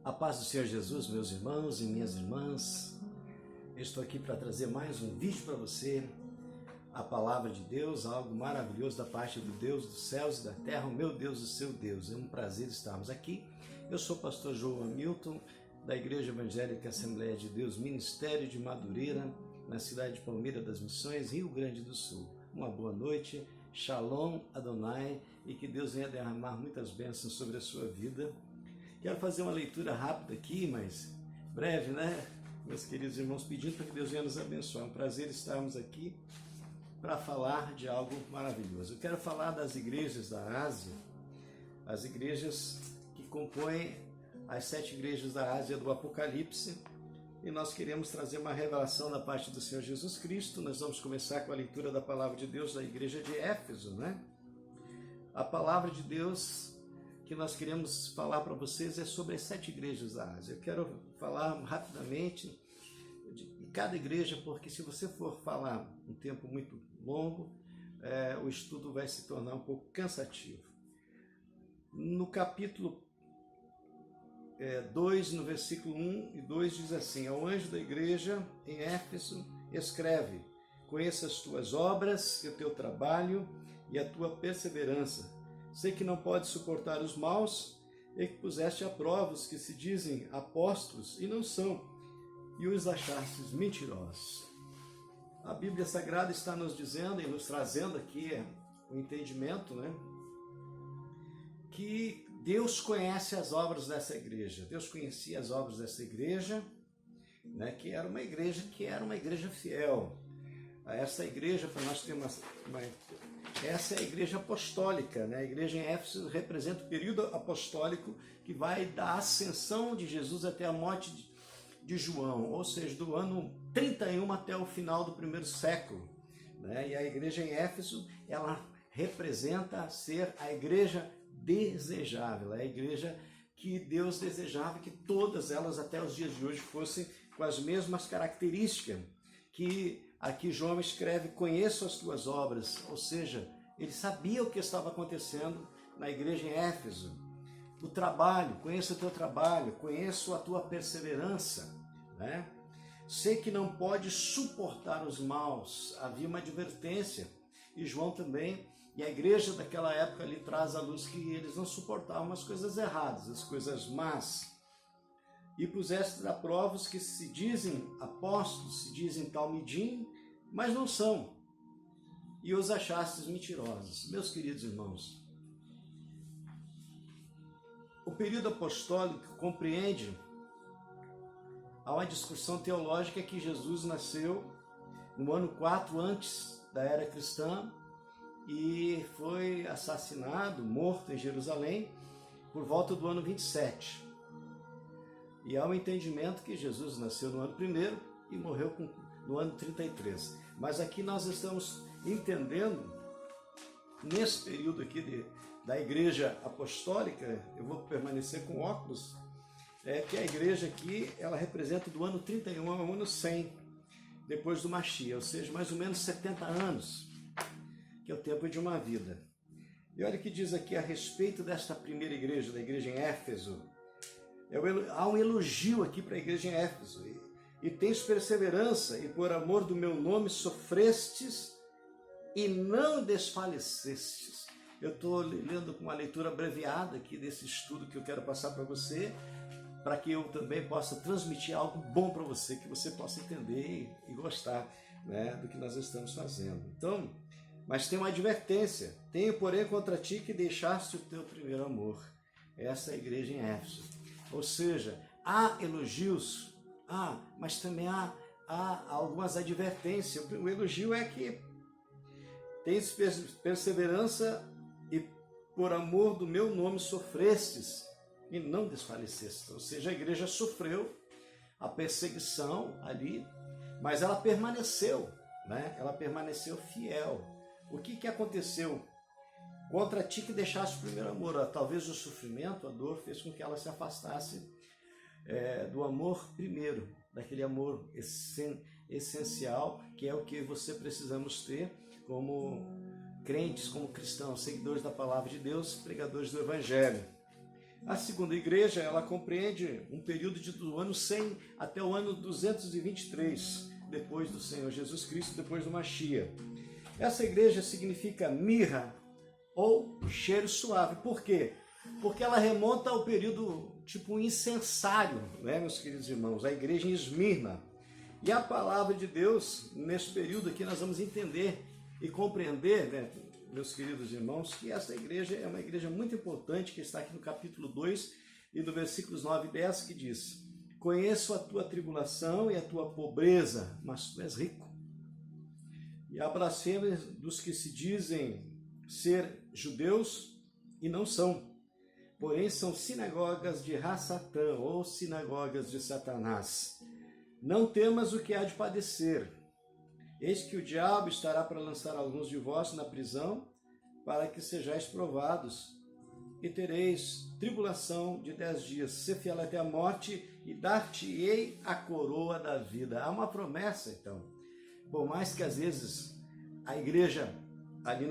A paz do Senhor Jesus, meus irmãos e minhas irmãs. Eu estou aqui para trazer mais um vídeo para você, a palavra de Deus, algo maravilhoso da parte do Deus dos céus e da terra, o meu Deus, o seu Deus. É um prazer estarmos aqui. Eu sou o pastor João Hamilton, da Igreja Evangélica Assembleia de Deus, Ministério de Madureira, na cidade de Palmeira das Missões, Rio Grande do Sul. Uma boa noite, Shalom Adonai, e que Deus venha derramar muitas bênçãos sobre a sua vida. Quero fazer uma leitura rápida aqui, mas breve, né? Meus queridos irmãos, pedindo para que Deus venha nos abençoar. É um prazer estarmos aqui para falar de algo maravilhoso. Eu quero falar das igrejas da Ásia, as igrejas que compõem as 7 igrejas da Ásia do Apocalipse, e nós queremos trazer uma revelação da parte do Senhor Jesus Cristo. Nós vamos começar com a leitura da palavra de Deus da igreja de Éfeso, né? A palavra de Deus que nós queremos falar para vocês é sobre as 7 igrejas da Ásia. Eu quero falar rapidamente de cada igreja, porque se você for falar um tempo muito longo, o estudo vai se tornar um pouco cansativo. No capítulo 2, no versículo 1 e 2, diz assim: ao anjo da igreja em Éfeso escreve: conheça as tuas obras e o teu trabalho e a tua perseverança. Sei que não pode suportar os maus e que puseste à prova os que se dizem apóstolos e não são, e os achastes mentirosos. A Bíblia Sagrada está nos dizendo e nos trazendo aqui o entendimento, né, que Deus conhece as obras dessa igreja. Deus conhecia as obras dessa igreja, né, que era uma igreja fiel. Essa igreja, para nós termos essa é a igreja apostólica, né? A igreja em Éfeso representa o período apostólico que vai da ascensão de Jesus até a morte de João, ou seja, do ano 31 até o final do primeiro século, né? E a igreja em Éfeso, ela representa ser a igreja desejável, a igreja que Deus desejava que todas elas até os dias de hoje fossem com as mesmas características que aqui João escreve: conheço as tuas obras, ou seja, ele sabia o que estava acontecendo na igreja em Éfeso. O trabalho, conheço o teu trabalho, conheço a tua perseverança, né? Sei que não pode suportar os maus. Havia uma advertência, e João também, e a igreja daquela época ali traz à luz que eles não suportavam as coisas erradas, as coisas más. E puseste à prova os que se dizem apóstolos, se dizem talmidim, mas não são, e os achastes mentirosos. Meus queridos irmãos, o período apostólico compreende uma discussão teológica que Jesus nasceu no ano 4 antes da era cristã e foi assassinado, morto em Jerusalém por volta do ano 27. E há um entendimento que Jesus nasceu no ano 1º e morreu no ano 33. Mas aqui nós estamos entendendo, nesse período aqui da igreja apostólica, eu vou permanecer com óculos, que a igreja aqui, ela representa do ano 31 ao ano 100, depois do Mashiach, ou seja, mais ou menos 70 anos, que é o tempo de uma vida. E olha o que diz aqui a respeito desta primeira igreja, da igreja em Éfeso. Há um elogio aqui para a igreja em Éfeso. E tens perseverança, e por amor do meu nome sofrestes e não desfalecestes. Eu estou lendo com uma leitura abreviada aqui desse estudo que eu quero passar para você, para que eu também possa transmitir algo bom para você, que você possa entender e gostar, né, do que nós estamos fazendo. Então, mas tem uma advertência: tenho, porém, contra ti que deixaste o teu primeiro amor. Essa é a igreja em Éfeso. Ou seja, há elogios, mas também há algumas advertências. O elogio é que tens perseverança e por amor do meu nome sofrestes e não desfalecestes. Ou seja, a igreja sofreu a perseguição ali, mas ela permaneceu, né? Ela permaneceu fiel. O que aconteceu? Contra ti que deixaste o primeiro amor. Talvez o sofrimento, a dor, fez com que ela se afastasse do amor primeiro, daquele amor essencial, que é o que você precisamos ter como crentes, como cristãos, seguidores da palavra de Deus, pregadores do Evangelho. A segunda igreja, ela compreende um período do ano 100 até o ano 223, depois do Senhor Jesus Cristo, depois do Mashiach. Essa igreja significa mirra ou cheiro suave. Por quê? Porque ela remonta ao período tipo incensário, né, meus queridos irmãos? A igreja em Esmirna. E a palavra de Deus, nesse período aqui, nós vamos entender e compreender, né, meus queridos irmãos, que essa igreja é uma igreja muito importante, que está aqui no capítulo 2 e no versículos 9 e 10, que diz: conheço a tua tribulação e a tua pobreza, mas tu és rico. E a blasfêmia dos que se dizem ser judeus e não são, porém são sinagogas de Ra-Satã, ou sinagogas de Satanás. Não temas o que há de padecer. Eis que o diabo estará para lançar alguns de vós na prisão, para que sejais provados, e tereis tribulação de 10 dias. Ser fiel até a morte, e dar-te-ei a coroa da vida. Há uma promessa, então. Por mais que às vezes a igreja, ali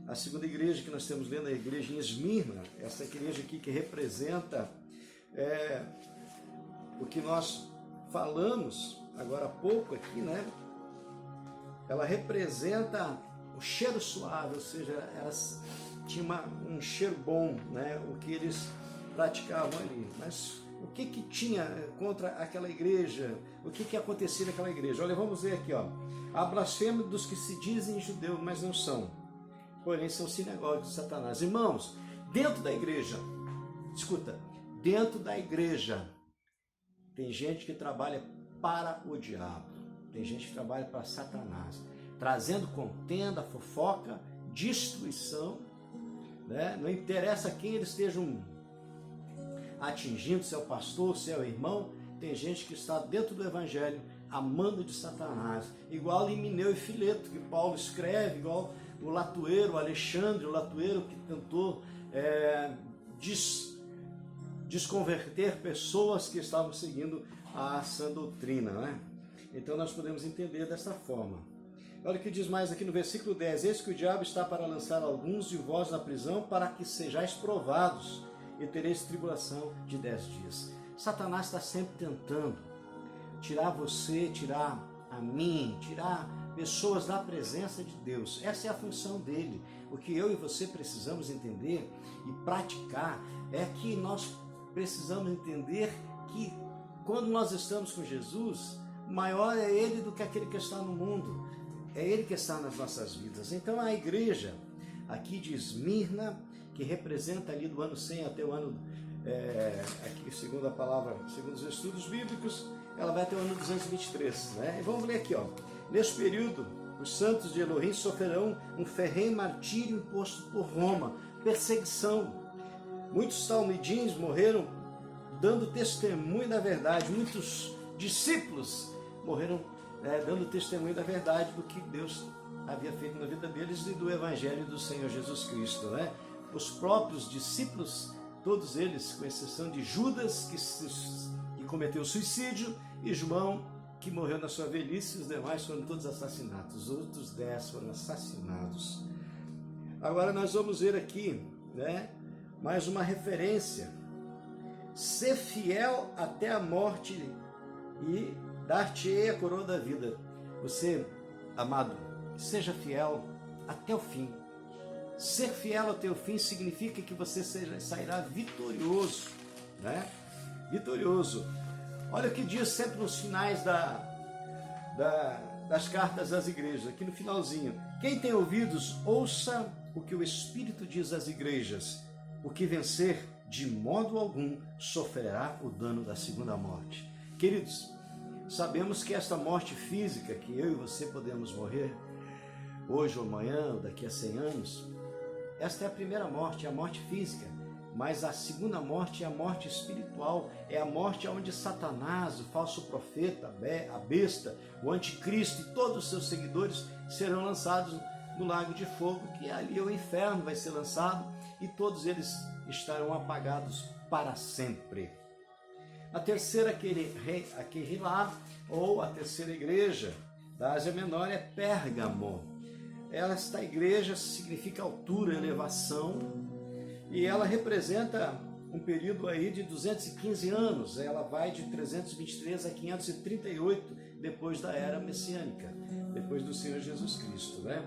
a segunda igreja que nós estamos lendo, a igreja em Esmirna, essa igreja aqui que representa o que nós falamos agora há pouco aqui, né? Ela representa o cheiro suave, ou seja, elas tinham um cheiro bom, né? O que eles praticavam ali. Mas o que tinha contra aquela igreja? O que acontecia naquela igreja? Olha, vamos ver aqui, ó. A blasfêmia dos que se dizem judeus, mas não são, porém são sinagogas de Satanás. Irmãos, dentro da igreja, escuta, dentro da igreja tem gente que trabalha para o diabo, tem gente que trabalha para Satanás, trazendo contenda, fofoca, destruição, né? Não interessa quem eles estejam atingindo, se é o pastor, se é o irmão, tem gente que está dentro do evangelho amando de Satanás, igual em Himeneu e Fileto, que Paulo escreve, igual o latueiro, o Alexandre, o latueiro que tentou desconverter pessoas que estavam seguindo a sã doutrina, né? Então nós podemos entender dessa forma. Olha o que diz mais aqui no versículo 10: eis que o diabo está para lançar alguns de vós na prisão, para que sejais provados, e tereis tribulação de 10 dias. Satanás está sempre tentando tirar você, tirar a mim, tirar pessoas da presença de Deus. Essa é a função dele. O que eu e você precisamos entender e praticar é que nós precisamos entender que quando nós estamos com Jesus, maior é Ele do que aquele que está no mundo. É Ele que está nas nossas vidas. Então a igreja aqui de Esmirna, que representa ali do ano 100 até o ano, aqui segundo a palavra, segundo os estudos bíblicos, ela vai até o ano 223. Né? E vamos ler aqui, ó. Neste período, os santos de Elohim sofrerão um ferrenho martírio imposto por Roma, perseguição. Muitos talmidins morreram dando testemunho da verdade. Muitos discípulos morreram dando testemunho da verdade do que Deus havia feito na vida deles e do Evangelho do Senhor Jesus Cristo. Né? Os próprios discípulos, todos eles, com exceção de Judas, que cometeu suicídio, e João, que morreu na sua velhice, os demais foram todos assassinados. Os outros 10 foram assassinados. Agora nós vamos ver aqui, né, mais uma referência. Ser fiel até a morte e dar-te-ei a coroa da vida. Você, amado, seja fiel até o fim. Ser fiel até o fim significa que você sairá vitorioso, né? Vitorioso. Olha o que diz sempre nos finais das cartas às igrejas, aqui no finalzinho. Quem tem ouvidos, ouça o que o Espírito diz às igrejas. O que vencer, de modo algum, sofrerá o dano da segunda morte. Queridos, sabemos que esta morte física, que eu e você podemos morrer, hoje ou amanhã, ou daqui a 100 anos, esta é a primeira morte, é a morte física. Mas a segunda morte é a morte espiritual, é a morte onde Satanás, o falso profeta, a besta, o anticristo e todos os seus seguidores serão lançados no lago de fogo, que ali o inferno vai ser lançado e todos eles estarão apagados para sempre. A terceira Kehilá, ou a terceira igreja da Ásia Menor, é Pérgamo. Esta igreja significa altura, elevação, e ela representa um período aí de 215 anos. Ela vai de 323 a 538 depois da era messiânica, depois do Senhor Jesus Cristo, né?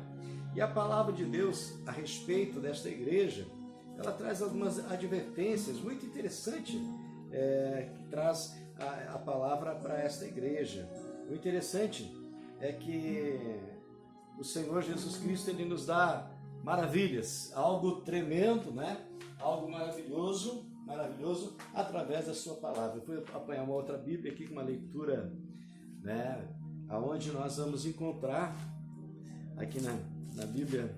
E a palavra de Deus a respeito desta igreja, ela traz algumas advertências muito interessantes, que traz a palavra para esta igreja. O interessante é que o Senhor Jesus Cristo, ele nos dá maravilhas, algo tremendo, né? Algo maravilhoso, através da sua palavra. Eu fui apanhar uma outra Bíblia aqui com uma leitura, né? Aonde nós vamos encontrar aqui na Bíblia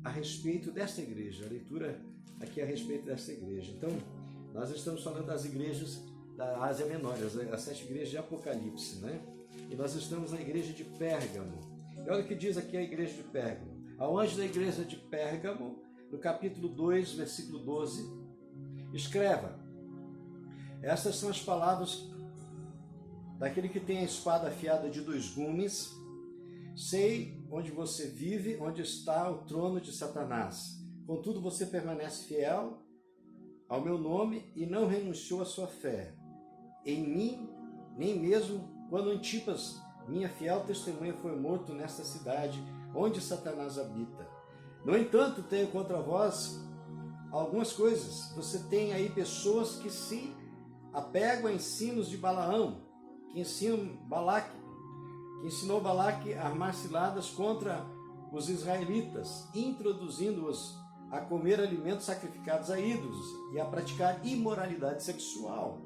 a respeito desta igreja, a leitura aqui a respeito desta igreja. Então, nós estamos falando das igrejas da Ásia Menor, as 7 igrejas de Apocalipse, né? E nós estamos na igreja de Pérgamo. E olha o que diz aqui a igreja de Pérgamo. Ao anjo da igreja de Pérgamo, no capítulo 2, versículo 12, escreva: estas são as palavras daquele que tem a espada afiada de 2 gumes. Sei onde você vive, onde está o trono de Satanás. Contudo, você permanece fiel ao meu nome e não renunciou à sua fé em mim, nem mesmo quando Antipas, minha fiel testemunha, foi morto nesta cidade onde Satanás habita. No entanto, tenho contra vós algumas coisas. Você tem aí pessoas que se apegam a ensinos de Balaão, que ensinou Balaque a armar ciladas contra os israelitas, introduzindo-os a comer alimentos sacrificados a ídolos e a praticar imoralidade sexual.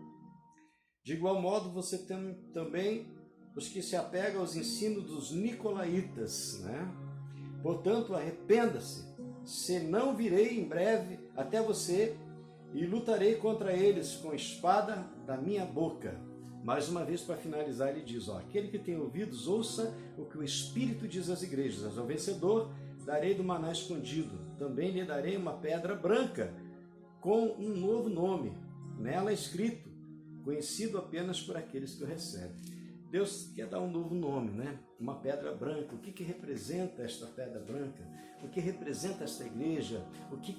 De igual modo, você tem também os que se apegam aos ensinos dos nicolaítas, né? Portanto, arrependa-se, senão virei em breve até você e lutarei contra eles com a espada da minha boca. Mais uma vez, para finalizar, ele diz, aquele que tem ouvidos, ouça o que o Espírito diz às igrejas. Ao vencedor, darei do maná escondido. Também lhe darei uma pedra branca com um novo nome, nela escrito, conhecido apenas por aqueles que o recebem. Deus quer dar um novo nome, né? Uma pedra branca. O que representa esta pedra branca? O que representa esta igreja?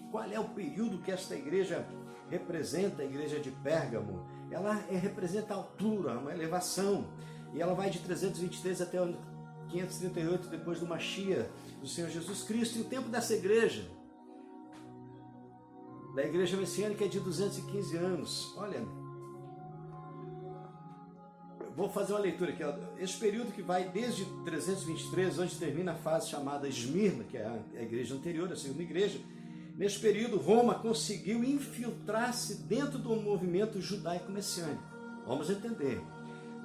Qual é o período que esta igreja representa, a igreja de Pérgamo? Ela representa a altura, uma elevação. E ela vai de 323 até 538 depois do Mashiach, do Senhor Jesus Cristo. E o tempo dessa igreja, da igreja messiânica, é de 215 anos. Olha, vou fazer uma leitura aqui. Esse período que vai desde 323, onde termina a fase chamada Esmirna, que é a igreja anterior, a segunda igreja. Nesse período, Roma conseguiu infiltrar-se dentro do movimento judaico-messiânico. Vamos entender.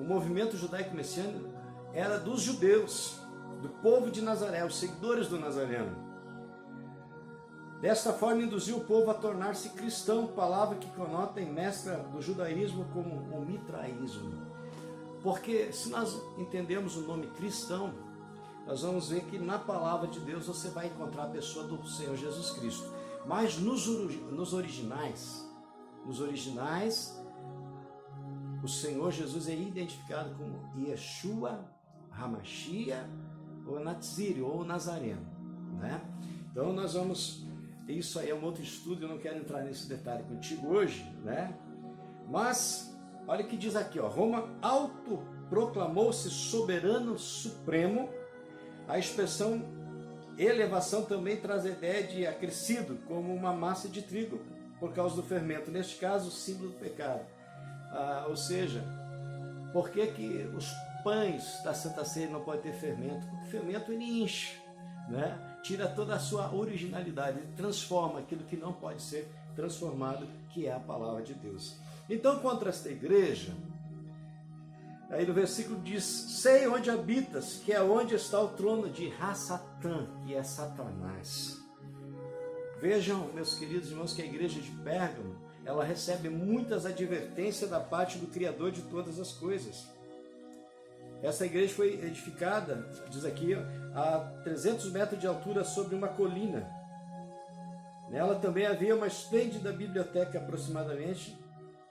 O movimento judaico-messiânico era dos judeus, do povo de Nazaré, os seguidores do Nazareno. Desta forma, induziu o povo a tornar-se cristão, palavra que conota em mescla do judaísmo como o mitraísmo. Porque se nós entendemos o nome cristão, nós vamos ver que na palavra de Deus você vai encontrar a pessoa do Senhor Jesus Cristo. Mas nos originais, o Senhor Jesus é identificado como Yeshua, Hamashiach, ou Natziri, ou Nazareno, né? Então nós vamos, isso aí é um outro estudo, eu não quero entrar nesse detalhe contigo hoje, né? Mas olha o que diz aqui, Roma autoproclamou-se soberano supremo. A expressão elevação também traz a ideia de acrescido, como uma massa de trigo por causa do fermento. Neste caso, o símbolo do pecado. Ou seja, por que os pães da Santa Ceia não podem ter fermento? Porque o fermento ele enche, né? Tira toda a sua originalidade, ele transforma aquilo que não pode ser transformado, que é a palavra de Deus. Então, contra esta igreja, aí no versículo diz, sei onde habitas, que é onde está o trono de Ra-Satã, que é Satanás. Vejam, meus queridos irmãos, que a igreja de Pérgamo, ela recebe muitas advertências da parte do Criador de todas as coisas. Essa igreja foi edificada, diz aqui, a 300 metros de altura sobre uma colina. Nela também havia uma esplêndida biblioteca, aproximadamente,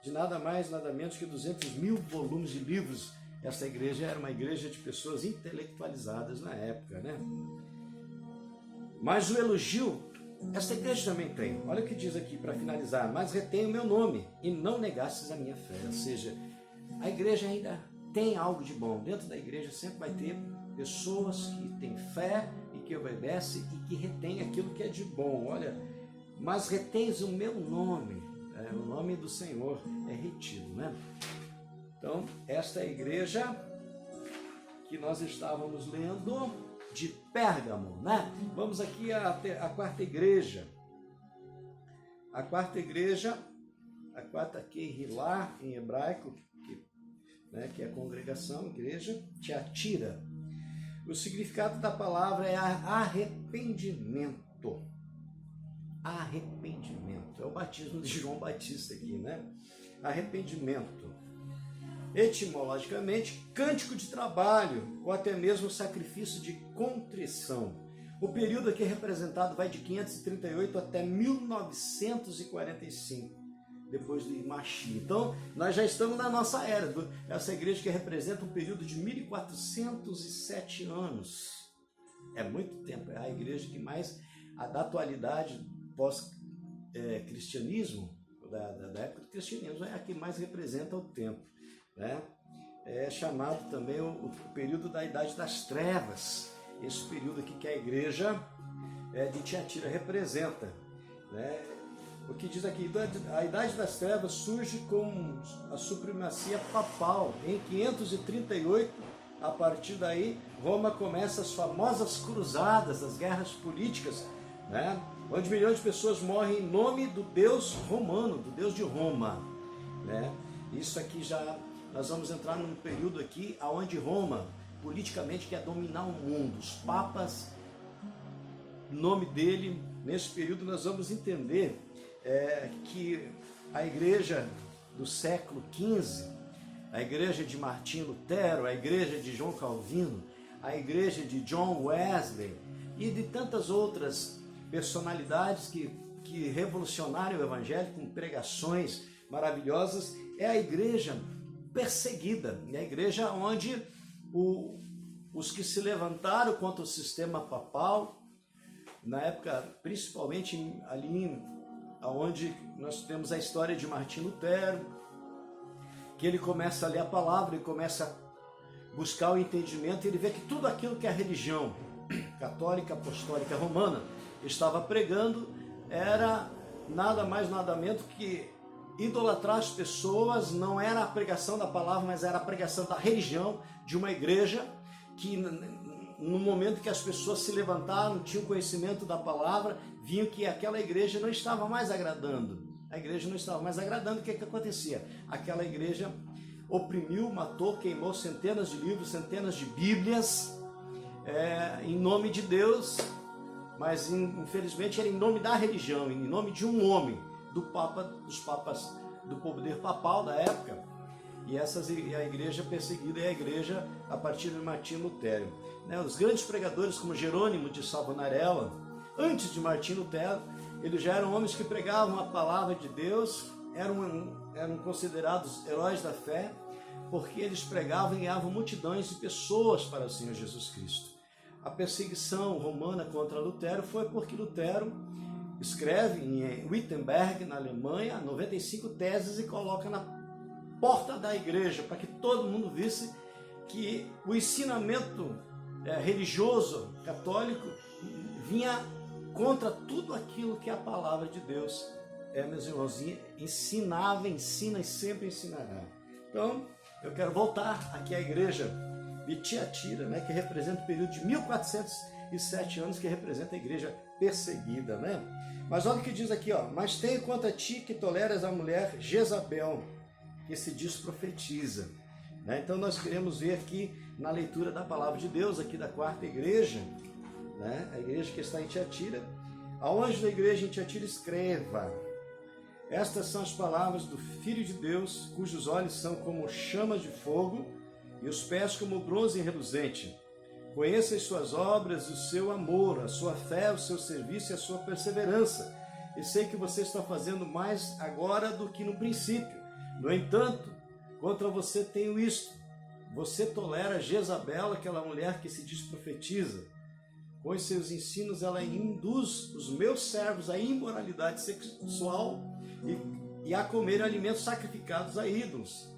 de nada mais, nada menos que 200.000 volumes de livros. Essa igreja era uma igreja de pessoas intelectualizadas na época, né? Mas o elogio esta igreja também tem. Olha o que diz aqui para finalizar. Mas retém o meu nome e não negastes a minha fé. Ou seja, a igreja ainda tem algo de bom. Dentro da igreja sempre vai ter pessoas que têm fé e que obedecem e que retêm aquilo que é de bom. Olha, mas retens o meu nome. O nome do Senhor é retido, né? Então, esta é a igreja que nós estávamos lendo de Pérgamo, né? Vamos aqui à quarta igreja. A quarta igreja, a quarta Kehilá em hebraico, que é a congregação, igreja, Tiatira. O significado da palavra é arrependimento. Arrependimento. É o batismo de João Batista aqui, né? Arrependimento. Etimologicamente, cântico de trabalho, ou até mesmo sacrifício de contrição. O período aqui representado vai de 538 até 1945, depois do Mashiach. Então, nós já estamos na nossa era. Essa igreja que representa um período de 1407 anos. É muito tempo. É a igreja que mais, da atualidade pós-cristianismo, da época do cristianismo, é a que mais representa o tempo. Né? É chamado também o período da Idade das Trevas, esse período aqui que a igreja de Tiatira representa. Né? O que diz aqui, a Idade das Trevas surge com a supremacia papal. Em 538, a partir daí, Roma começa as famosas cruzadas, as guerras políticas, né? Onde milhões de pessoas morrem em nome do Deus romano, do Deus de Roma. Né? Isso aqui já... Nós vamos entrar num período aqui onde Roma, politicamente, quer dominar o mundo. Os papas, em nome dele, nesse período nós vamos entender que a igreja do século XV, a igreja de Martinho Lutero, a igreja de João Calvino, a igreja de John Wesley e de tantas outras personalidades que revolucionaram o evangelho com pregações maravilhosas, é a igreja perseguida, é a igreja onde os que se levantaram contra o sistema papal, na época, principalmente ali onde nós temos a história de Martinho Lutero, que ele começa a ler a palavra e começa a buscar o entendimento, e ele vê que tudo aquilo que a religião católica, apostólica, romana estava pregando era nada mais, nada menos que idolatrar as pessoas. Não era a pregação da palavra, mas era a pregação da religião, de uma igreja que no momento que as pessoas se levantaram, tinham conhecimento da palavra, viam que aquela igreja não estava mais agradando. A igreja não estava mais agradando. O que acontecia? Aquela igreja oprimiu, matou, queimou centenas de livros, centenas de bíblias, em nome de Deus, mas infelizmente era em nome da religião, em nome de um homem, dos papas, do poder papal da época. E a igreja perseguida é a igreja a partir de Martinho Lutero. Os grandes pregadores como Jerônimo de Savonarella, antes de Martinho Lutero, eles já eram homens que pregavam a palavra de Deus, eram considerados heróis da fé, porque eles pregavam e ganhavam multidões de pessoas para o Senhor Jesus Cristo. A perseguição romana contra Lutero foi porque Lutero escreve em Wittenberg, na Alemanha, 95 teses e coloca na porta da igreja, para que todo mundo visse que o ensinamento religioso católico vinha contra tudo aquilo que a palavra de Deus, meus irmãos, ensinava, ensina e sempre ensinará. Então, eu quero voltar aqui à igreja de Tiatira, que representa o período de 1407 anos, que representa a igreja perseguida, Mas olha o que diz aqui, mas tenho contra ti que toleras a mulher Jezabel, que se diz profetiza. Então nós queremos ver aqui na leitura da palavra de Deus, aqui da quarta igreja, a igreja que está em Tiatira. Ao anjo da igreja em Tiatira escreva: estas são as palavras do Filho de Deus, cujos olhos são como chamas de fogo e os pés como bronze reluzente. Conheça as suas obras, o seu amor, a sua fé, o seu serviço e a sua perseverança. E sei que você está fazendo mais agora do que no princípio. No entanto, contra você tenho isto: você tolera Jezabel, aquela mulher que se diz profetiza, pois seus ensinos ela induz os meus servos à imoralidade sexual e a comer alimentos sacrificados a ídolos.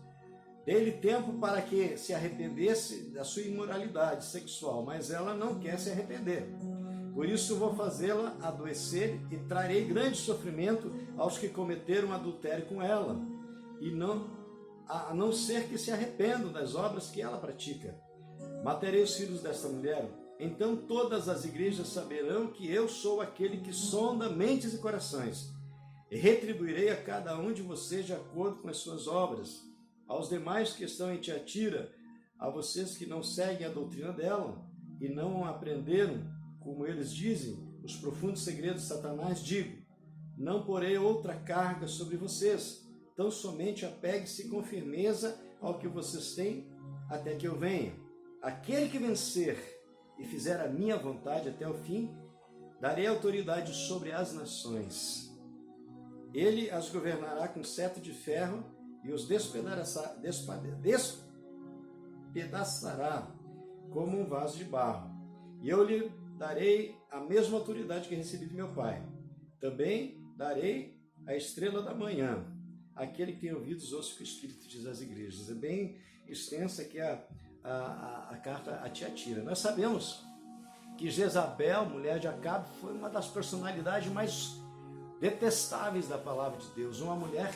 Dei-lhe tempo para que se arrependesse da sua imoralidade sexual, mas ela não quer se arrepender. Por isso vou fazê-la adoecer e trarei grande sofrimento aos que cometeram adultério com ela, a não ser que se arrependam das obras que ela pratica. Matarei os filhos desta mulher, então todas as igrejas saberão que eu sou aquele que sonda mentes e corações, e retribuirei a cada um de vocês de acordo com as suas obras. Aos demais que estão em Tiatira, a vocês que não seguem a doutrina dela e não aprenderam, como eles dizem, os profundos segredos de Satanás, digo: não porei outra carga sobre vocês, tão somente apegue-se com firmeza ao que vocês têm até que eu venha. Aquele que vencer e fizer a minha vontade até o fim, darei autoridade sobre as nações. Ele as governará com cetro de ferro e os despedaçará como um vaso de barro. E eu lhe darei a mesma autoridade que recebi de meu Pai. Também darei a estrela da manhã. Aquele que tem ouvidos, ouça o que o Espírito diz às igrejas. É bem extensa aqui a carta a Tiatira. Nós sabemos que Jezabel, mulher de Acabe, foi uma das personalidades mais detestáveis da palavra de Deus. Uma mulher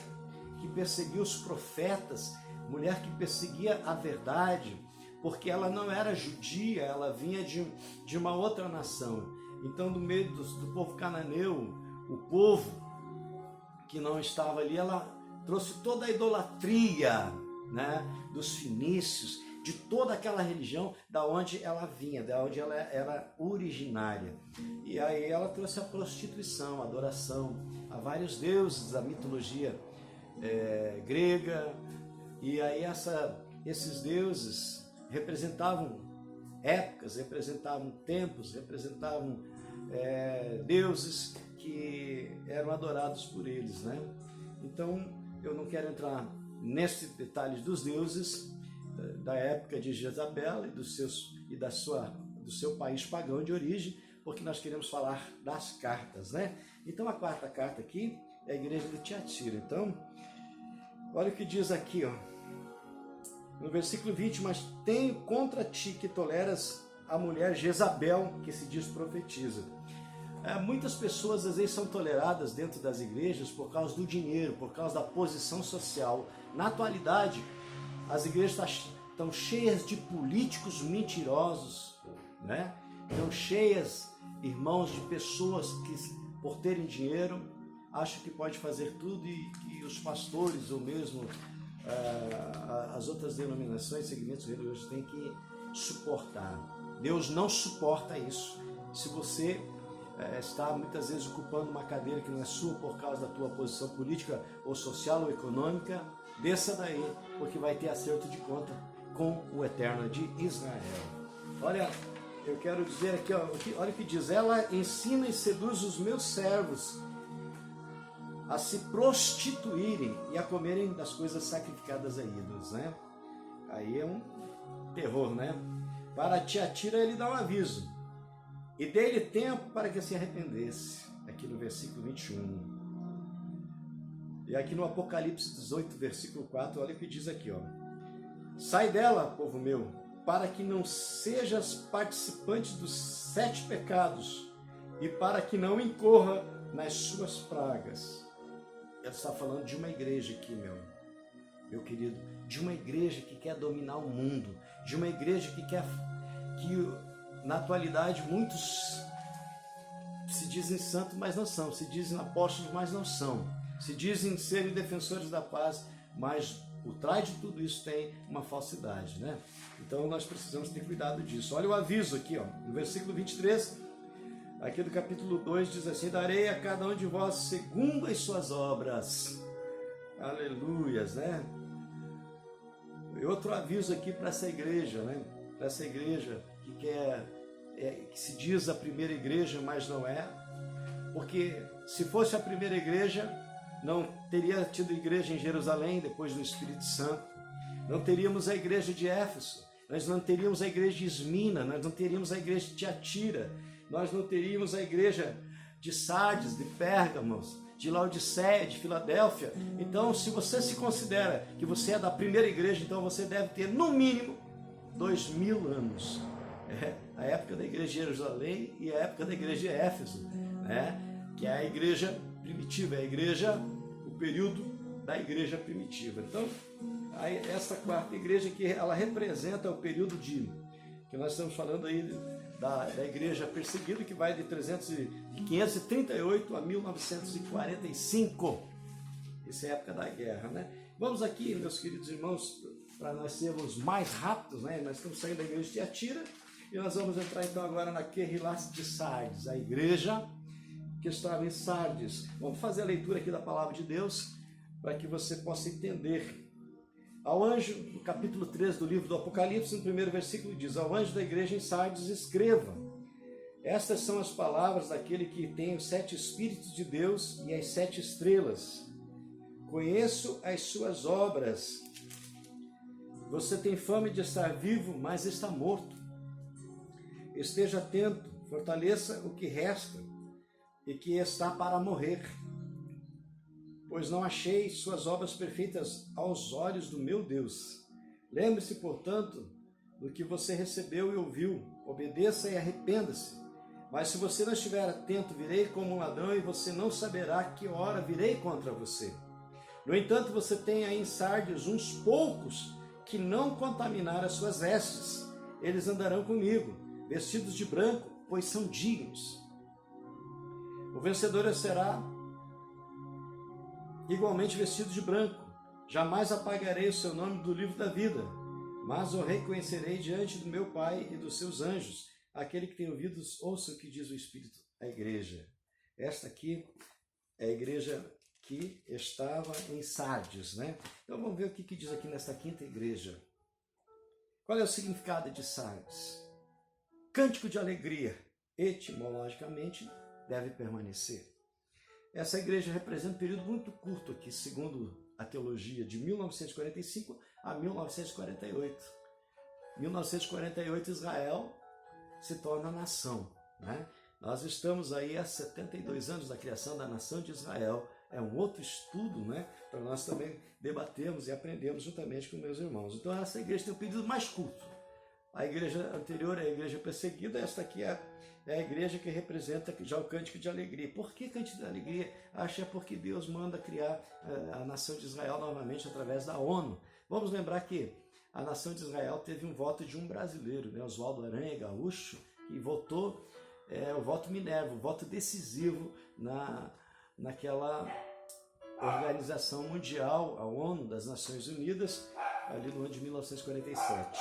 que perseguia os profetas, mulher que perseguia a verdade, porque ela não era judia, ela vinha de uma outra nação. Então, do meio do povo cananeu, o povo que não estava ali, ela trouxe toda a idolatria, né, dos fenícios, de toda aquela religião da onde ela vinha, da onde ela era originária. E aí ela trouxe a prostituição, a adoração a vários deuses da mitologia grega. E aí esses deuses representavam épocas, representavam tempos, representavam deuses que eram adorados por eles, né? Então, eu não quero entrar nesses detalhes dos deuses da época de Jezabel e do seu país pagão de origem, porque nós queremos falar das cartas, né? Então, a quarta carta aqui é a igreja de Tiatira. Então, olha o que diz aqui, ó, no versículo 20: mas tenho contra ti que toleras a mulher Jezabel, que se diz profetiza. Muitas pessoas às vezes são toleradas dentro das igrejas por causa do dinheiro, por causa da posição social. Na atualidade, as igrejas estão cheias de políticos mentirosos, né? Estão cheias, irmãos, de pessoas que, por terem dinheiro, acham que pode fazer tudo e que os pastores ou mesmo as outras denominações, segmentos religiosos têm que suportar. Deus não suporta isso. Se você está muitas vezes ocupando uma cadeira que não é sua por causa da tua posição política ou social ou econômica, desça daí, porque vai ter acerto de conta com o Eterno de Israel. Olha, eu quero dizer aqui, ó, olha o que diz: ela ensina e seduz os meus servos a se prostituírem e a comerem das coisas sacrificadas a ídolos, né? Aí é um terror, né? Para Tiatira ele dá um aviso: e dei-lhe tempo para que se arrependesse, aqui no versículo 21. E aqui no Apocalipse 18, versículo 4, olha o que diz aqui, ó: sai dela, povo meu, para que não sejas participante dos 7 pecados e para que não incorra nas suas pragas. Ela está falando de uma igreja aqui, meu querido, de uma igreja que quer dominar o mundo, de uma igreja que na atualidade muitos se dizem santos, mas não são, se dizem apóstolos, mas não são, se dizem serem defensores da paz, mas por trás de tudo isso tem uma falsidade, né? Então nós precisamos ter cuidado disso. Olha o aviso aqui, ó, no versículo 23, aqui do capítulo 2, diz assim: darei a cada um de vós segundo as suas obras. Aleluias, né? E outro aviso aqui para essa igreja, né? Para essa igreja que se diz a primeira igreja, mas não é. Porque se fosse a primeira igreja, não teria tido igreja em Jerusalém depois do Espírito Santo. Não teríamos a igreja de Éfeso. Nós não teríamos a igreja de Esmina. Nós não teríamos a igreja de Tiatira. nós não teríamos a igreja de Sardes, de Pérgamos, de Laodiceia, de Filadélfia. Então, se você se considera que você é da primeira igreja, então você deve ter, no mínimo, 2000 anos. A época da igreja de Jerusalém e a época da igreja de Éfeso, né? Que é a igreja primitiva, é a igreja, o período da igreja primitiva. Então, essa quarta igreja que ela representa o período que nós estamos falando aí da igreja perseguida, que vai de 538 a 1945. Essa é a época da guerra, né? Vamos aqui, meus queridos irmãos, para nós sermos mais rápidos, né? Nós estamos saindo da igreja de Tiatira e nós vamos entrar então agora na Querrilás de Sardes, a igreja que estava em Sardes. Vamos fazer a leitura aqui da palavra de Deus para que você possa entender. Ao anjo, no capítulo 3 do livro do Apocalipse, no primeiro versículo diz: ao anjo da igreja em Sardes escreva: estas são as palavras daquele que tem os 7 Espíritos de Deus e as 7 estrelas. Conheço as suas obras. Você tem fama de estar vivo, mas está morto. Esteja atento, fortaleça o que resta e que está para morrer. Pois não achei suas obras perfeitas aos olhos do meu Deus. Lembre-se, portanto, do que você recebeu e ouviu. Obedeça e arrependa-se. Mas se você não estiver atento, virei como um ladrão e você não saberá que hora virei contra você. No entanto, você tem aí em Sardes uns poucos que não contaminaram as suas vestes. Eles andarão comigo, vestidos de branco, pois são dignos. O vencedor será igualmente vestido de branco. Jamais apagarei o seu nome do livro da vida, mas o reconhecerei diante do meu Pai e dos seus anjos. Aquele que tem ouvidos, ouça o que diz o Espírito à igreja. Esta aqui é a igreja que estava em Sardes, né? Então vamos ver o que diz aqui nesta quinta igreja. Qual é o significado de Sardes? Cântico de alegria, etimologicamente, deve permanecer. Essa igreja representa um período muito curto aqui, segundo a teologia, de 1945 a 1948. 1948, Israel se torna nação, né? Nós estamos aí há 72 anos da criação da nação de Israel. É um outro estudo, né? Para nós também debatermos e aprendermos juntamente com meus irmãos. Então essa igreja tem um período mais curto. A igreja anterior é a igreja perseguida, esta aqui é a igreja que representa já o cântico de alegria. Por que cântico de alegria? Acho que é porque Deus manda criar a nação de Israel novamente através da ONU. Vamos lembrar que a nação de Israel teve um voto de um brasileiro, né? Oswaldo Aranha Gaúcho, que votou o voto Minerva, o voto decisivo naquela organização mundial, a ONU das Nações Unidas, ali no ano de 1947.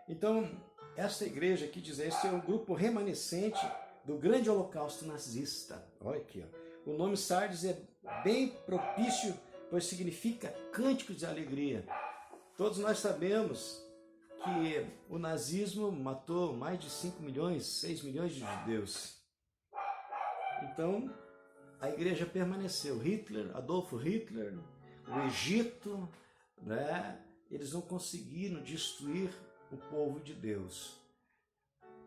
Então, esta igreja aqui diz, este é um grupo remanescente do grande holocausto nazista. Olha aqui, ó. O nome Sardes é bem propício, pois significa cântico de alegria. Todos nós sabemos que o nazismo matou mais de 5 milhões, 6 milhões de judeus. Então, a igreja permaneceu. Adolfo Hitler, o Egito, né? Eles não conseguiram destruir o povo de Deus.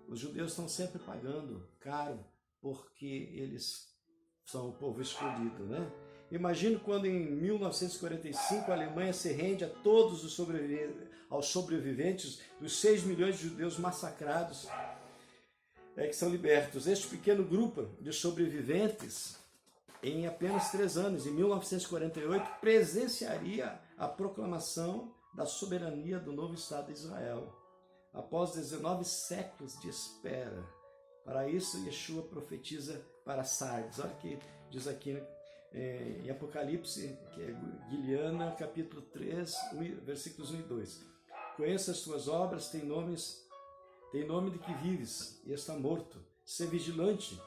Os judeus estão sempre pagando caro porque eles são o povo escolhido, né? Imagino quando em 1945 a Alemanha se rende a todos os sobreviventes dos 6 milhões de judeus massacrados que são libertos. Este pequeno grupo de sobreviventes, em apenas 3 anos, em 1948, presenciaria a proclamação da soberania do novo Estado de Israel. Após 19 séculos de espera. Para isso, Yeshua profetiza para Sardes. Olha o que diz aqui em Apocalipse, que é Guiliana, capítulo 3, versículos 1 e 2. Conheça as tuas obras, tem nome de que vives e está morto. Sê vigilante,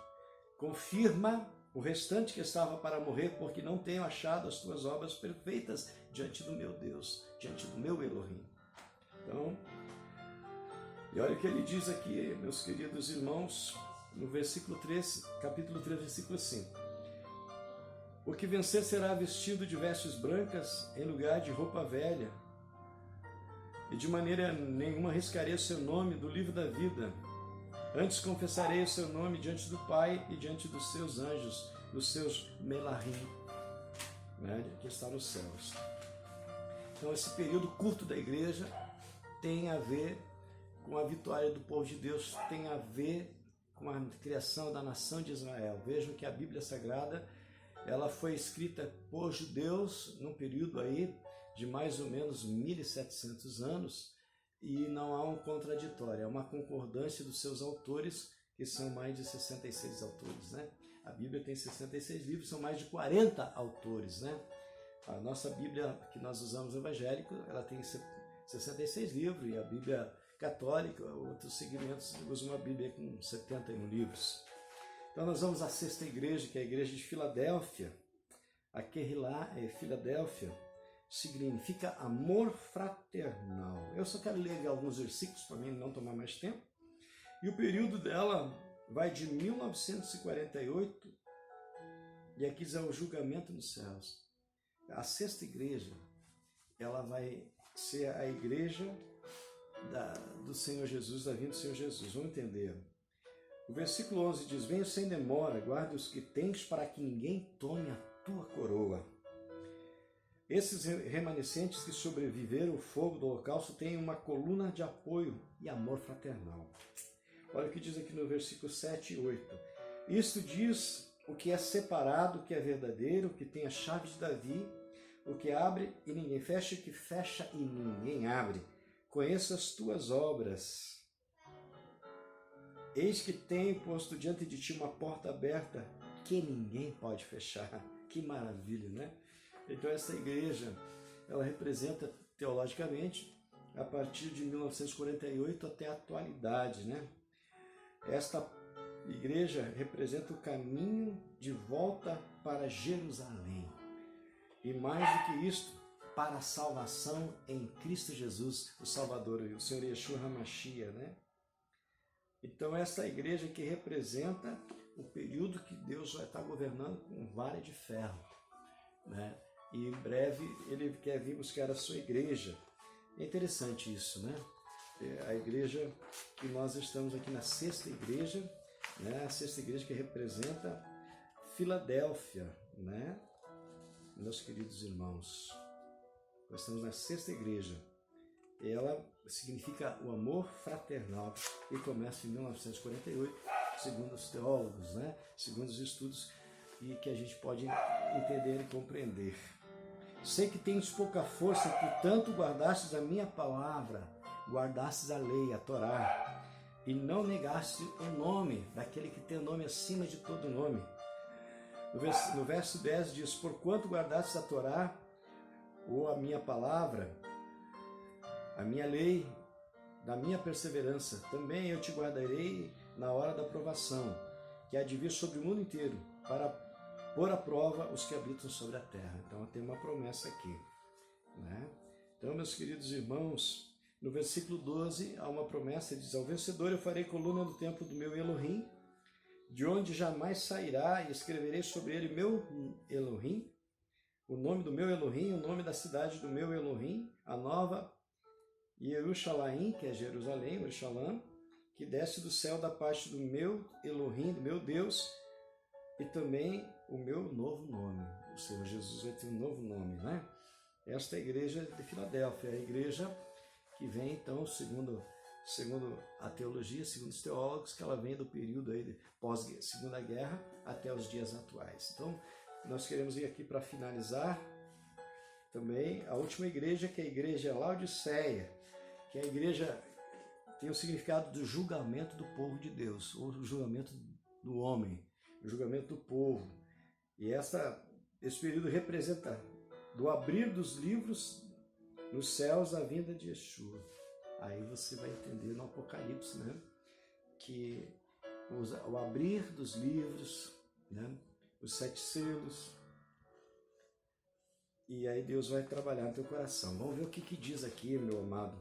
confirma o restante que estava para morrer, porque não tenho achado as tuas obras perfeitas diante do meu Deus, diante do meu Elohim. Então, e olha o que ele diz aqui, meus queridos irmãos, no versículo 3, capítulo 3, versículo 5. O que vencer será vestido de vestes brancas em lugar de roupa velha, e de maneira nenhuma riscarei o seu nome do livro da vida, Antes confessarei o seu nome diante do Pai e diante dos seus anjos, dos seus melahim, né, que está nos céus. Então esse período curto da igreja tem a ver com a vitória do povo de Deus, tem a ver com a criação da nação de Israel. Vejam que a Bíblia Sagrada, ela foi escrita por judeus num período aí de mais ou menos 1700 anos e não há um contraditório, é uma concordância dos seus autores, que são mais de 66 autores, né? A Bíblia tem 66 livros, são mais de 40 autores, né? A nossa Bíblia que nós usamos evangélica, ela tem 66 livros, e a Bíblia católica, outros segmentos usam uma Bíblia com 71 livros. Então nós vamos à sexta igreja, que é a igreja de Filadélfia. A Kehillah é Filadélfia, significa amor fraternal. Eu só quero ler alguns versículos para mim não tomar mais tempo. E o período dela vai de 1948, e aqui diz o julgamento nos céus. A sexta igreja, ela vai ser a igreja do Senhor Jesus, da vinda do Senhor Jesus. Vamos entender. O versículo 11 diz: venho sem demora, guarda os que tens, para que ninguém tome a tua coroa. Esses remanescentes que sobreviveram ao fogo do holocausto têm uma coluna de apoio e amor fraternal. Olha o que diz aqui no versículo 7 e 8. Isto diz o que é separado, o que é verdadeiro, o que tem a chave de Davi, o que abre e ninguém fecha, o que fecha e ninguém abre. Conheço as tuas obras. Eis que tenho posto diante de ti uma porta aberta que ninguém pode fechar. Que maravilha, né? Então essa igreja, ela representa teologicamente a partir de 1948 até a atualidade, né? Esta igreja representa o caminho de volta para Jerusalém. E mais do que isto, para a salvação em Cristo Jesus, o Salvador, o Senhor Yeshua HaMashiach, né? Então essa igreja que representa o período que Deus vai estar governando com vara de ferro, né? E em breve ele quer vir buscar a sua igreja. É interessante isso, né? A igreja que nós estamos aqui na sexta igreja, né? A sexta igreja que representa Filadélfia, né? Meus queridos irmãos, nós estamos na sexta igreja. Ela significa o amor fraternal e começa em 1948, segundo os teólogos, né? Segundo os estudos e que a gente pode entender e compreender. Sei que tens pouca força, portanto guardastes a minha palavra, guardastes a lei, a Torá, e não negaste o nome daquele que tem o nome acima de todo nome. No verso 10 diz: porquanto guardastes a Torá, ou a minha palavra, a minha lei, da minha perseverança, também eu te guardarei na hora da provação, que há de vir sobre o mundo inteiro, para pôr à prova os que habitam sobre a terra. Então tem uma promessa aqui, né? Então, meus queridos irmãos, no versículo 12 há uma promessa, diz: ao vencedor eu farei coluna no templo do meu Elohim, de onde jamais sairá, e escreverei sobre ele meu Elohim, o nome do meu Elohim, o nome da cidade do meu Elohim, a nova Jerusalém, que é Jerusalém, Jerusalém, que desce do céu da parte do meu Elohim, do meu Deus, e também o meu novo nome. O Senhor Jesus vai ter um novo nome, né? Esta é a igreja de Filadélfia, a igreja que vem, então, segundo a teologia, segundo os teólogos, que ela vem do período aí de pós-segunda guerra até os dias atuais. Então, nós queremos ir aqui para finalizar também a última igreja, que é a igreja Laodiceia, que é a igreja tem o significado do julgamento do povo de Deus, ou o julgamento do homem, o julgamento do povo. E esse período representa do abrir dos livros nos céus a vinda de Yeshua. Aí você vai entender no Apocalipse, né, que o abrir dos livros, né, os 7 selos, e aí Deus vai trabalhar no teu coração. Vamos ver o que diz aqui, meu amado,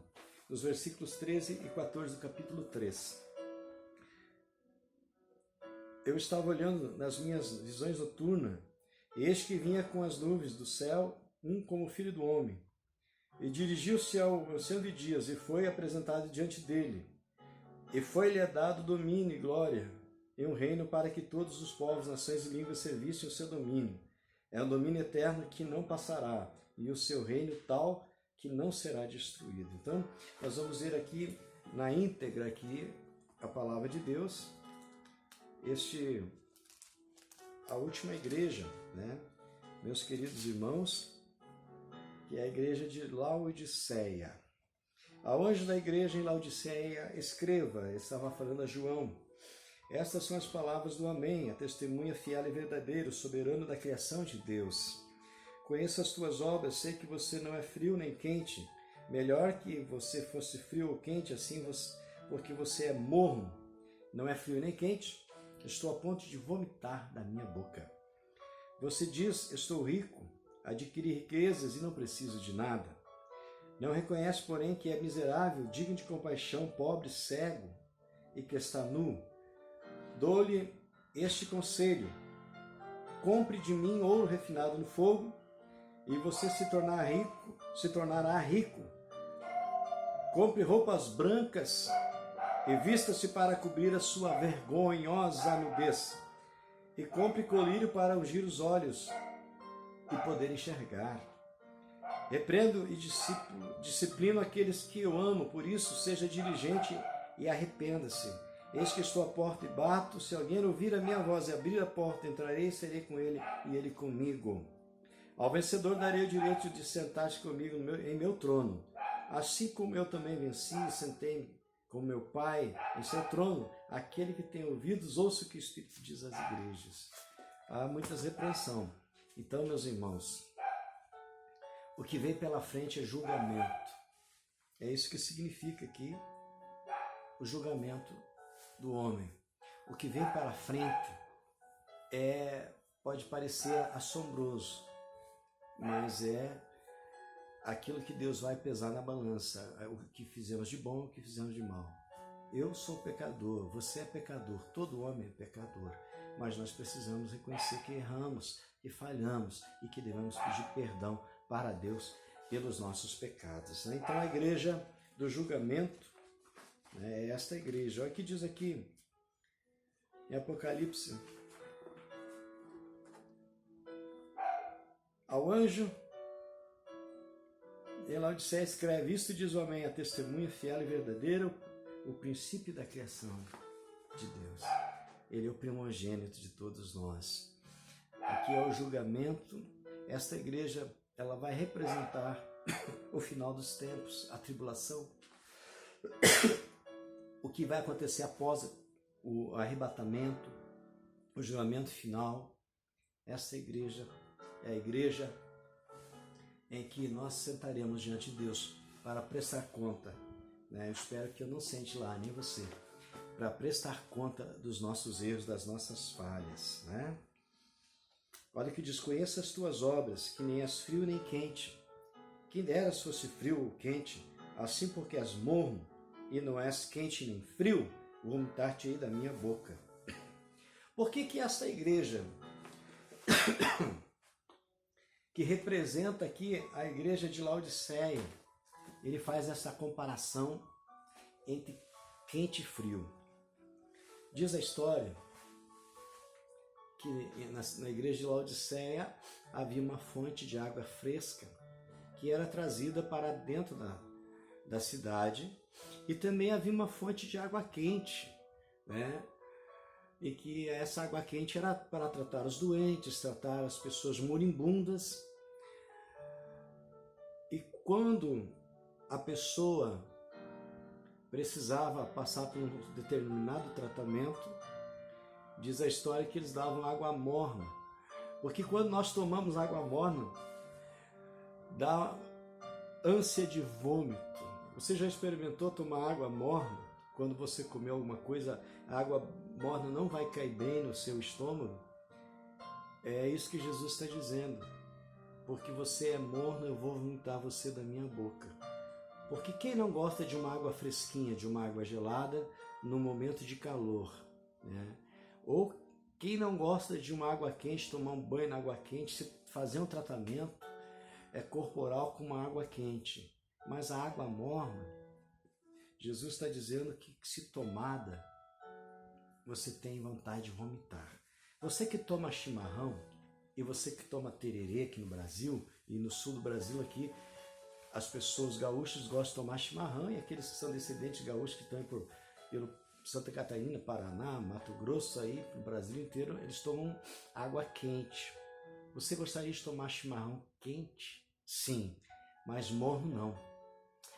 nos versículos 13 e 14 do capítulo 3. Eu estava olhando nas minhas visões noturnas, e eis que vinha com as nuvens do céu, um como o filho do homem, e dirigiu-se ao ancião de dias, e foi apresentado diante dele. E foi-lhe dado domínio e glória, e um reino para que todos os povos, nações e línguas servissem o seu domínio. É um domínio eterno que não passará, e o seu reino tal que não será destruído. Então, nós vamos ver aqui, na íntegra aqui, a palavra de Deus, a última igreja, né? Meus queridos irmãos, que é a igreja de Laodiceia. Ao anjo da igreja em Laodiceia, escreva, estava falando a João, estas são as palavras do Amém, a testemunha fiel e verdadeira, o soberano da criação de Deus. Conheço as tuas obras, sei que você não é frio nem quente. Melhor que você fosse frio ou quente, assim porque você é morno, não é frio nem quente. Estou a ponto de vomitar da minha boca. Você diz, estou rico, adquiri riquezas e não preciso de nada. Não reconhece, porém, que é miserável, digno de compaixão, pobre, cego e que está nu. Dou-lhe este conselho: compre de mim ouro refinado no fogo, e você se tornará rico. Compre roupas brancas e vista-se para cobrir a sua vergonhosa nudez. E compre colírio para ungir os olhos e poder enxergar. Repreendo e disciplino aqueles que eu amo, por isso seja diligente e arrependa-se. Eis que estou à porta e bato, se alguém ouvir a minha voz e abrir a porta, entrarei e serei com ele e ele comigo. Ao vencedor darei o direito de sentar-se comigo em meu trono, assim como eu também venci e sentei com meu Pai em seu trono. Aquele que tem ouvidos, ouça o que o Espírito diz às igrejas. Há muitas repreensões. Então, meus irmãos, o que vem pela frente é julgamento. É isso que significa aqui o julgamento do homem. O que vem para frente pode parecer assombroso, mas é aquilo que Deus vai pesar na balança, o que fizemos de bom e o que fizemos de mal. Eu sou pecador, você é pecador, todo homem é pecador, mas nós precisamos reconhecer que erramos, que falhamos e que devemos pedir perdão para Deus pelos nossos pecados. Então a igreja do julgamento é esta igreja. Olha o que diz aqui em Apocalipse. Ao anjo em Laodiceia escreve, isto diz o Amém, a testemunha fiel e verdadeira, o princípio da criação de Deus. Ele é o primogênito de todos nós. Aqui é o julgamento. Esta igreja, ela vai representar o final dos tempos, a tribulação, o que vai acontecer após o arrebatamento, o julgamento final. Esta igreja é a igreja em que nós sentaremos diante de Deus para prestar conta, né? Eu espero que eu não sente lá, nem você, para prestar conta dos nossos erros, das nossas falhas, né? Olha que diz, conheça as tuas obras, que nem és frio nem quente. Quem dera se fosse frio ou quente, assim porque és morno e não és quente nem frio, vomitar-te-ei da minha boca. Por que esta igreja que representa aqui a igreja de Laodiceia, ele faz essa comparação entre quente e frio? Diz a história que na igreja de Laodiceia havia uma fonte de água fresca que era trazida para dentro da cidade, e também havia uma fonte de água quente, né? E que essa água quente era para tratar os doentes, tratar as pessoas moribundas. E quando a pessoa precisava passar por um determinado tratamento, diz a história que eles davam água morna, porque quando nós tomamos água morna, dá ânsia de vômito. Você já experimentou tomar água morna? Quando você comeu alguma coisa, a água morna não vai cair bem no seu estômago? É isso que Jesus está dizendo. Porque você é morno, eu vou vomitar você da minha boca. Porque quem não gosta de uma água fresquinha, de uma água gelada, no momento de calor, né? Ou quem não gosta de uma água quente, tomar um banho na água quente, fazer um tratamento corporal com uma água quente. Mas a água morna, Jesus está dizendo que se tomada, você tem vontade de vomitar. Você que toma chimarrão e você que toma tererê aqui no Brasil, e no sul do Brasil aqui, as pessoas gaúchas gostam de tomar chimarrão, e aqueles que são descendentes gaúchos que estão pelo Santa Catarina, Paraná, Mato Grosso, aí no Brasil inteiro, eles tomam água quente. Você gostaria de tomar chimarrão quente? Sim, mas morno não.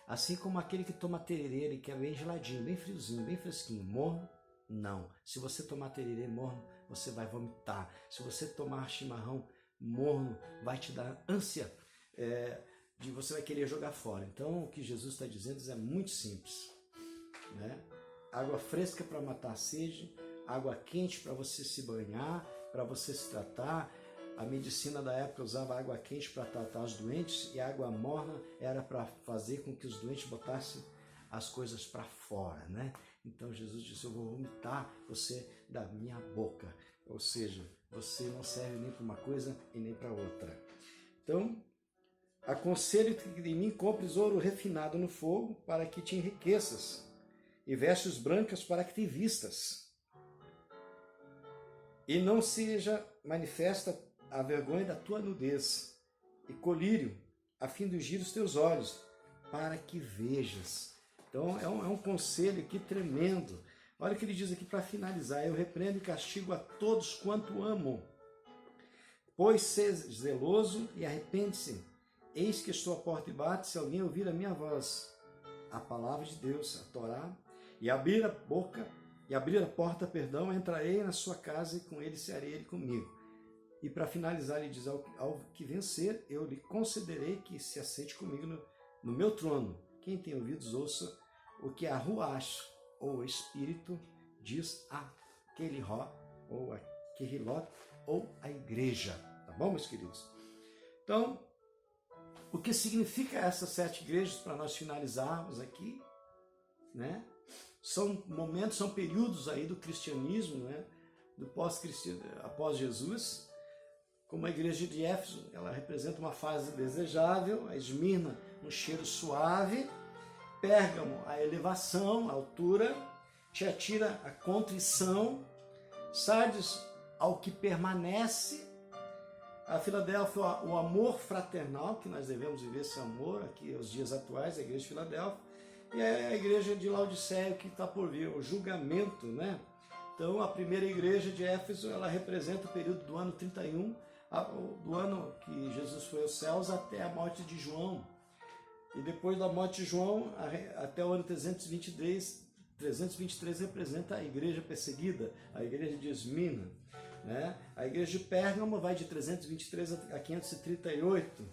Assim como aquele que toma tererê, que é bem geladinho, bem friozinho, bem fresquinho, morno, não. Se você tomar tererê morno, você vai vomitar. Se você tomar chimarrão morno, vai te dar ânsia, você vai querer jogar fora. Então, o que Jesus está dizendo é muito simples, né? Água fresca para matar a sede, água quente para você se banhar, para você se tratar. A medicina da época usava água quente para tratar os doentes e a água morna era para fazer com que os doentes botassem as coisas para fora, né? Então Jesus disse, eu vou vomitar você da minha boca. Ou seja, você não serve nem para uma coisa e nem para outra. Então, aconselho que em mim compres ouro refinado no fogo para que te enriqueças e vestes brancas para que te vistas. E não seja manifesta a vergonha da tua nudez, e colírio, a fim de ungir os teus olhos, para que vejas. Então é um conselho aqui tremendo. Olha o que ele diz aqui para finalizar. Eu repreendo e castigo a todos quanto amo. Pois seja zeloso e arrepende-se. Eis que estou à porta e bate, se alguém ouvir a minha voz, a palavra de Deus, a Torá, e abrir a porta, entrarei na sua casa e com ele cearei ele comigo. E para finalizar, ele diz, ao que vencer, eu lhe concederei que se assente comigo no meu trono. Quem tem ouvidos, ouça o que a Ruach, ou Espírito, diz a Kelihó, ou a Kehilot, ou a igreja. Tá bom, meus queridos? Então, o que significa essas 7 igrejas, para nós finalizarmos aqui, né? São momentos, são períodos aí do cristianismo, né? Após Jesus. Como a igreja de Éfeso, ela representa uma fase desejável, a Esmirna, um cheiro suave, Pérgamo, a elevação, a altura, Tiatira, a contrição, Sardes, ao que permanece, a Filadélfia, o amor fraternal, que nós devemos viver esse amor aqui aos dias atuais, a igreja de Filadélfia, e a igreja de Laodiceia, que está por vir, o julgamento, né? Então, a primeira igreja de Éfeso, ela representa o período do ano 31, do ano que Jesus foi aos céus até a morte de João. E depois da morte de João, até o ano 323 representa a igreja perseguida, a igreja de Esmirna, né? A igreja de Pérgamo vai de 323 a 538,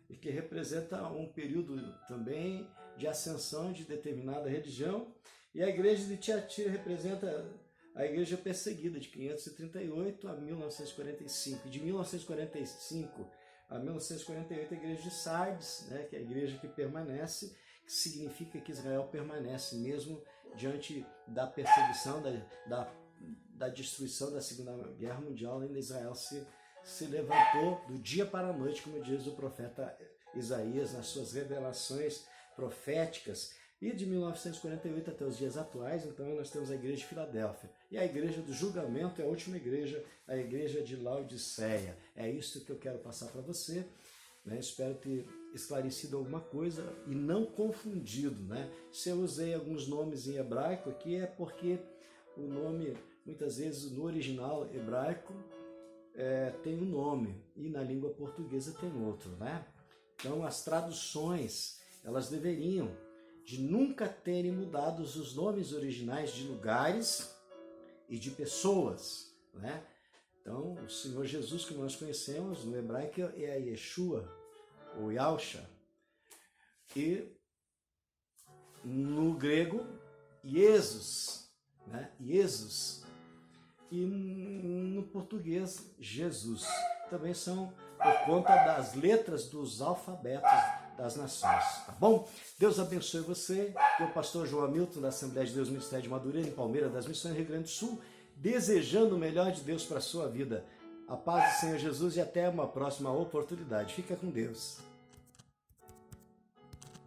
e que representa um período também de ascensão de determinada religião. E a igreja de Tiatira representa a igreja perseguida, de 538 a 1945. De 1945 a 1948, a igreja de Sardes, né, que é a igreja que permanece, que significa que Israel permanece mesmo diante da perseguição, da destruição da Segunda Guerra Mundial. Ainda Israel se levantou do dia para a noite, como diz o profeta Isaías nas suas revelações proféticas. E de 1948 até os dias atuais, então, nós temos a igreja de Filadélfia. E a igreja do julgamento é a última igreja, a igreja de Laodiceia. É isso que eu quero passar para você, né? Espero ter esclarecido alguma coisa e não confundido, né? Se eu usei alguns nomes em hebraico aqui, é porque o nome, muitas vezes, no original hebraico, tem um nome, e na língua portuguesa tem outro, né? Então, as traduções, elas deveriam de nunca terem mudado os nomes originais de lugares e de pessoas, né? Então, o Senhor Jesus, que nós conhecemos no hebraico, é a Yeshua, ou Yahusha, e no grego, Jesus, né? Jesus, e no português, Jesus. Também são por conta das letras dos alfabetos das nações, tá bom? Deus abençoe você. Eu, pastor João Hamilton, da Assembleia de Deus Ministério de Madureira, em Palmeiras das Missões, Rio Grande do Sul, desejando o melhor de Deus para a sua vida. A paz do Senhor Jesus e até uma próxima oportunidade. Fica com Deus.